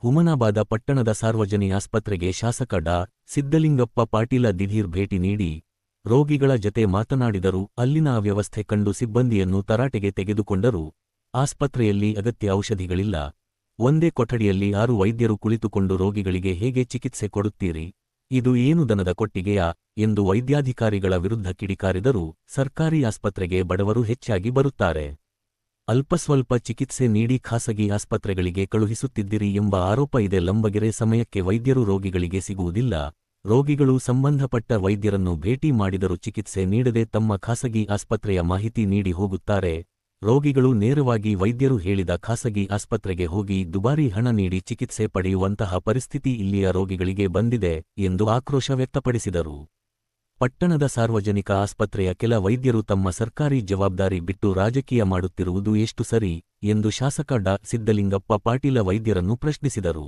ಹುಮನಾಬಾದ ಪಟ್ಟಣದ ಸಾರ್ವಜನಿ ಆಸ್ಪತ್ರೆಗೆ ಶಾಸಕ ಡಾ. ಸಿದ್ದಲಿಂಗಪ್ಪ ಪಾಟೀಲ ದಿಢೀರ್ ಭೇಟಿ ನೀಡಿ ರೋಗಿಗಳ ಜತೆ ಮಾತನಾಡಿದರು. ಅಲ್ಲಿನ ಅವ್ಯವಸ್ಥೆ ಕಂಡು ಸಿಬ್ಬಂದಿಯನ್ನು ತರಾಟೆಗೆ ತೆಗೆದುಕೊಂಡರು. ಆಸ್ಪತ್ರೆಯಲ್ಲಿ ಅಗತ್ಯ ಔಷಧಿಗಳಿಲ್ಲ. ಒಂದೇ ಕೊಠಡಿಯಲ್ಲಿ 6 ವೈದ್ಯರು ಕುಳಿತುಕೊಂಡು ರೋಗಿಗಳಿಗೆ ಹೇಗೆ ಚಿಕಿತ್ಸೆ ಕೊಡುತ್ತೀರಿ? ಇದು ಏನು ದನದ ಕೊಟ್ಟಿಗೆಯಾ ಎಂದು ವೈದ್ಯಾಧಿಕಾರಿಗಳ ವಿರುದ್ಧ ಕಿಡಿಕಾರಿದರು. ಸರ್ಕಾರಿ ಆಸ್ಪತ್ರೆಗೆ ಬಡವರು ಹೆಚ್ಚಾಗಿ ಬರುತ್ತಾರೆ. ಅಲ್ಪಸ್ವಲ್ಪ ಚಿಕಿತ್ಸೆ ನೀಡಿ ಖಾಸಗಿ ಆಸ್ಪತ್ರೆಗಳಿಗೆ ಕಳುಹಿಸುತ್ತಿದ್ದಿರಿ ಎಂಬ ಆರೋಪ ಇದೆ. ಲಂಬಗೆರೆ ಸಮಯಕ್ಕೆ ವೈದ್ಯರು ರೋಗಿಗಳಿಗೆ ಸಿಗುವುದಿಲ್ಲ. ರೋಗಿಗಳು ಸಂಬಂಧಪಟ್ಟ ವೈದ್ಯರನ್ನು ಭೇಟಿ ಮಾಡಿದರೂ ಚಿಕಿತ್ಸೆ ನೀಡದೆ ತಮ್ಮ ಖಾಸಗಿ ಆಸ್ಪತ್ರೆಯ ಮಾಹಿತಿ ನೀಡಿ ಹೋಗುತ್ತಾರೆ. ರೋಗಿಗಳು ನೇರವಾಗಿ ವೈದ್ಯರು ಹೇಳಿದ ಖಾಸಗಿ ಆಸ್ಪತ್ರೆಗೆ ಹೋಗಿ ದುಬಾರಿ ಹಣ ನೀಡಿ ಚಿಕಿತ್ಸೆ ಪಡೆಯುವಂತಹ ಪರಿಸ್ಥಿತಿ ಇಲ್ಲಿಯ ರೋಗಿಗಳಿಗೆ ಬಂದಿದೆ ಎಂದು ಆಕ್ರೋಶ ವ್ಯಕ್ತಪಡಿಸಿದರು. ಪಟ್ಟಣದ ಸಾರ್ವಜನಿಕ ಆಸ್ಪತ್ರೆಯ ಕೆಲ ವೈದ್ಯರು ತಮ್ಮ ಸರ್ಕಾರಿ ಜವಾಬ್ದಾರಿ ಬಿಟ್ಟು ರಾಜಕೀಯ ಮಾಡುತ್ತಿರುವುದು ಎಷ್ಟು ಸರಿ ಎಂದು ಶಾಸಕ ಡಾ. ಸಿದ್ದಲಿಂಗಪ್ಪ ಪಾಟೀಲ ವೈದ್ಯರನ್ನು ಪ್ರಶ್ನಿಸಿದರು.